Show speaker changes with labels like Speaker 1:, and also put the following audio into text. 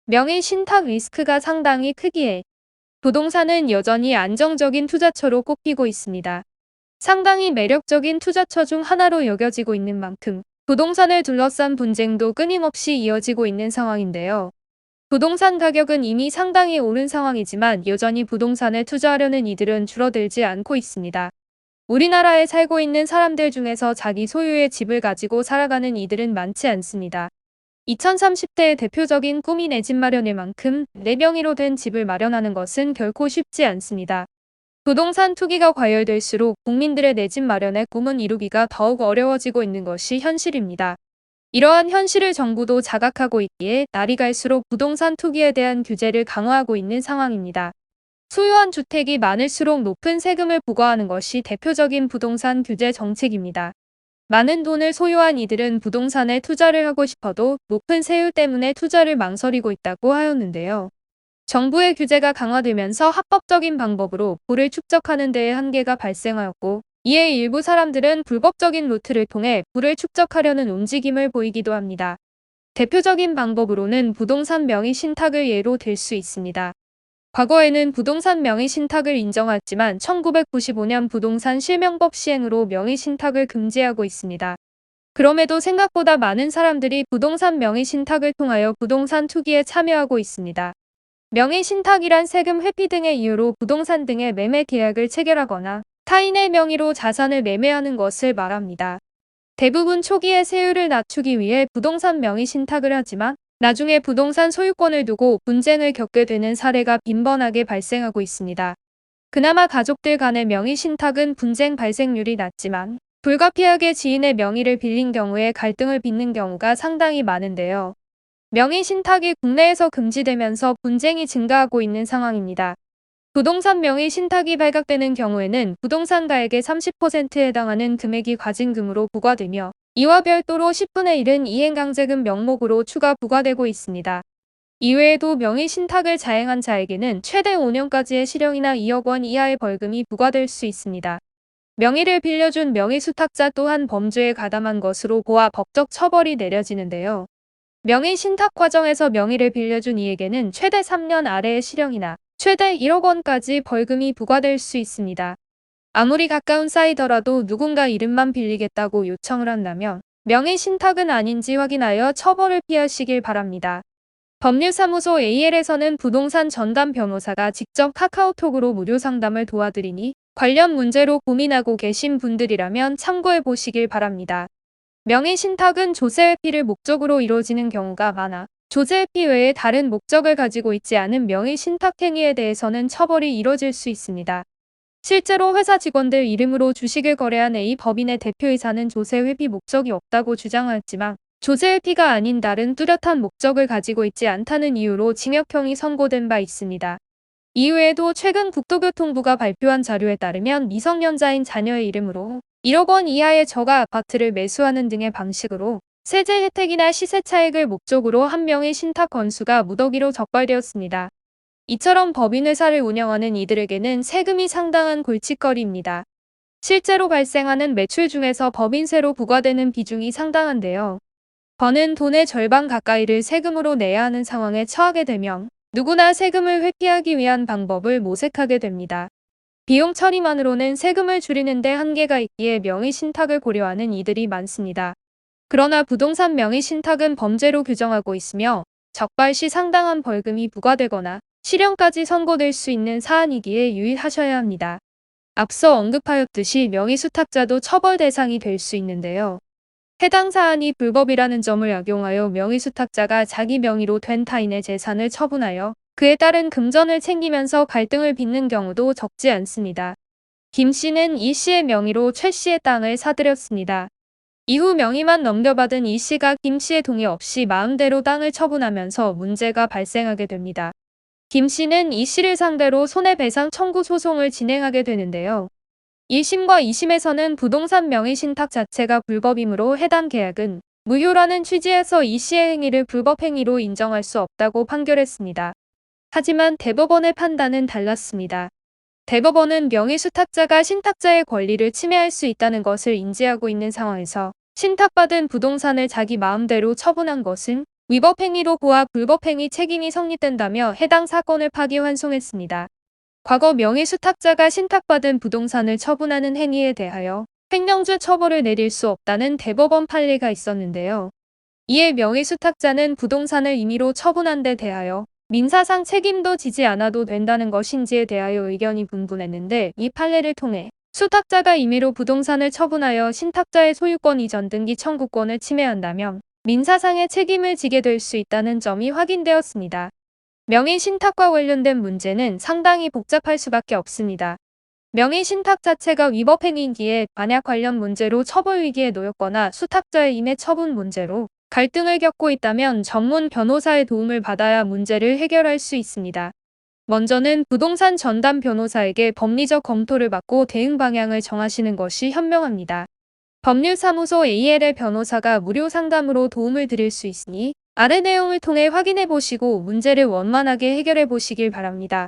Speaker 1: 명의 신탁 리스크가 상당히 크기에 부동산은 여전히 안정적인 투자처로 꼽히고 있습니다. 상당히 매력적인 투자처 중 하나로 여겨지고 있는 만큼 부동산을 둘러싼 분쟁도 끊임없이 이어지고 있는 상황인데요. 부동산 가격은 이미 상당히 오른 상황이지만 여전히 부동산에 투자하려는 이들은 줄어들지 않고 있습니다. 우리나라에 살고 있는 사람들 중에서 자기 소유의 집을 가지고 살아가는 이들은 많지 않습니다. 2030대의 대표적인 꿈이 내 집 마련일 만큼 내 명의로 된 집을 마련하는 것은 결코 쉽지 않습니다. 부동산 투기가 과열될수록 국민들의 내 집 마련의 꿈은 이루기가 더욱 어려워지고 있는 것이 현실입니다. 이러한 현실을 정부도 자각하고 있기에 날이 갈수록 부동산 투기에 대한 규제를 강화하고 있는 상황입니다. 소유한 주택이 많을수록 높은 세금을 부과하는 것이 대표적인 부동산 규제 정책입니다. 많은 돈을 소유한 이들은 부동산에 투자를 하고 싶어도 높은 세율 때문에 투자를 망설이고 있다고 하였는데요. 정부의 규제가 강화되면서 합법적인 방법으로 부를 축적하는 데에 한계가 발생하였고, 이에 일부 사람들은 불법적인 루트를 통해 부를 축적하려는 움직임을 보이기도 합니다. 대표적인 방법으로는 부동산 명의 신탁을 예로 들 수 있습니다. 과거에는 부동산 명의 신탁을 인정했지만 1995년 부동산 실명법 시행으로 명의 신탁을 금지하고 있습니다. 그럼에도 생각보다 많은 사람들이 부동산 명의 신탁을 통하여 부동산 투기에 참여하고 있습니다. 명의 신탁이란 세금 회피 등의 이유로 부동산 등의 매매 계약을 체결하거나 타인의 명의로 자산을 매매하는 것을 말합니다. 대부분 초기에 세율을 낮추기 위해 부동산 명의 신탁을 하지만 나중에 부동산 소유권을 두고 분쟁을 겪게 되는 사례가 빈번하게 발생하고 있습니다. 그나마 가족들 간의 명의 신탁은 분쟁 발생률이 낮지만 불가피하게 지인의 명의를 빌린 경우에 갈등을 빚는 경우가 상당히 많은데요. 명의 신탁이 국내에서 금지되면서 분쟁이 증가하고 있는 상황입니다. 부동산 명의 신탁이 발각되는 경우에는 부동산가액의 30%에 해당하는 금액이 과징금으로 부과되며 이와 별도로 10분의 1은 이행강제금 명목으로 추가 부과되고 있습니다. 이외에도 명의 신탁을 자행한 자에게는 최대 5년까지의 실형이나 2억 원 이하의 벌금이 부과될 수 있습니다. 명의를 빌려준 명의수탁자 또한 범죄에 가담한 것으로 보아 법적 처벌이 내려지는데요. 명의 신탁 과정에서 명의를 빌려준 이에게는 최대 3년 아래의 실형이나 최대 1억 원까지 벌금이 부과될 수 있습니다. 아무리 가까운 사이더라도 누군가 이름만 빌리겠다고 요청을 한다면 명의 신탁은 아닌지 확인하여 처벌을 피하시길 바랍니다. 법률사무소 AL에서는 부동산 전담 변호사가 직접 카카오톡으로 무료 상담을 도와드리니 관련 문제로 고민하고 계신 분들이라면 참고해 보시길 바랍니다. 명의 신탁은 조세회피를 목적으로 이루어지는 경우가 많아 조세회피 외에 다른 목적을 가지고 있지 않은 명의 신탁 행위에 대해서는 처벌이 이뤄질 수 있습니다. 실제로 회사 직원들 이름으로 주식을 거래한 A 법인의 대표이사는 조세회피 목적이 없다고 주장하였지만 조세회피가 아닌 다른 뚜렷한 목적을 가지고 있지 않다는 이유로 징역형이 선고된 바 있습니다. 이외에도 최근 국토교통부가 발표한 자료에 따르면 미성년자인 자녀의 이름으로 1억 원 이하의 저가 아파트를 매수하는 등의 방식으로 세제 혜택이나 시세 차익을 목적으로 한 명의 신탁 건수가 무더기로 적발되었습니다. 이처럼 법인회사를 운영하는 이들에게는 세금이 상당한 골칫거리입니다. 실제로 발생하는 매출 중에서 법인세로 부과되는 비중이 상당한데요. 버는 돈의 절반 가까이를 세금으로 내야 하는 상황에 처하게 되면 누구나 세금을 회피하기 위한 방법을 모색하게 됩니다. 비용 처리만으로는 세금을 줄이는 데 한계가 있기에 명의 신탁을 고려하는 이들이 많습니다. 그러나 부동산 명의 신탁은 범죄로 규정하고 있으며 적발 시 상당한 벌금이 부과되거나 실형까지 선고될 수 있는 사안이기에 유의하셔야 합니다. 앞서 언급하였듯이 명의 수탁자도 처벌 대상이 될 수 있는데요. 해당 사안이 불법이라는 점을 악용하여 명의 수탁자가 자기 명의로 된 타인의 재산을 처분하여 그에 따른 금전을 챙기면서 갈등을 빚는 경우도 적지 않습니다. 김 씨는 이 씨의 명의로 최 씨의 땅을 사들였습니다. 이후 명의만 넘겨받은 이 씨가 김 씨의 동의 없이 마음대로 땅을 처분하면서 문제가 발생하게 됩니다. 김 씨는 이 씨를 상대로 손해배상 청구 소송을 진행하게 되는데요. 1심과 2심에서는 부동산 명의 신탁 자체가 불법이므로 해당 계약은 무효라는 취지에서 이 씨의 행위를 불법 행위로 인정할 수 없다고 판결했습니다. 하지만 대법원의 판단은 달랐습니다. 대법원은 명의 수탁자가 신탁자의 권리를 침해할 수 있다는 것을 인지하고 있는 상황에서 신탁받은 부동산을 자기 마음대로 처분한 것은 위법행위로 고와 불법행위 책임이 성립된다며 해당 사건을 파기환송했습니다. 과거 명의수탁자가 신탁받은 부동산을 처분하는 행위에 대하여 횡령죄 처벌을 내릴 수 없다는 대법원 판례가 있었는데요. 이에 명의수탁자는 부동산을 임의로 처분한 데 대하여 민사상 책임도 지지 않아도 된다는 것인지에 대하여 의견이 분분했는데, 이 판례를 통해 수탁자가 임의로 부동산을 처분하여 신탁자의 소유권 이전 등기 청구권을 침해한다면 민사상의 책임을 지게 될 수 있다는 점이 확인되었습니다. 명의신탁과 관련된 문제는 상당히 복잡할 수밖에 없습니다. 명의신탁 자체가 위법행위이기에 만약 관련 문제로 처벌위기에 놓였거나 수탁자의 임의 처분 문제로 갈등을 겪고 있다면 전문 변호사의 도움을 받아야 문제를 해결할 수 있습니다. 먼저는 부동산 전담 변호사에게 법리적 검토를 받고 대응 방향을 정하시는 것이 현명합니다. 법률사무소 AL의 변호사가 무료 상담으로 도움을 드릴 수 있으니 아래 내용을 통해 확인해 보시고 문제를 원만하게 해결해 보시길 바랍니다.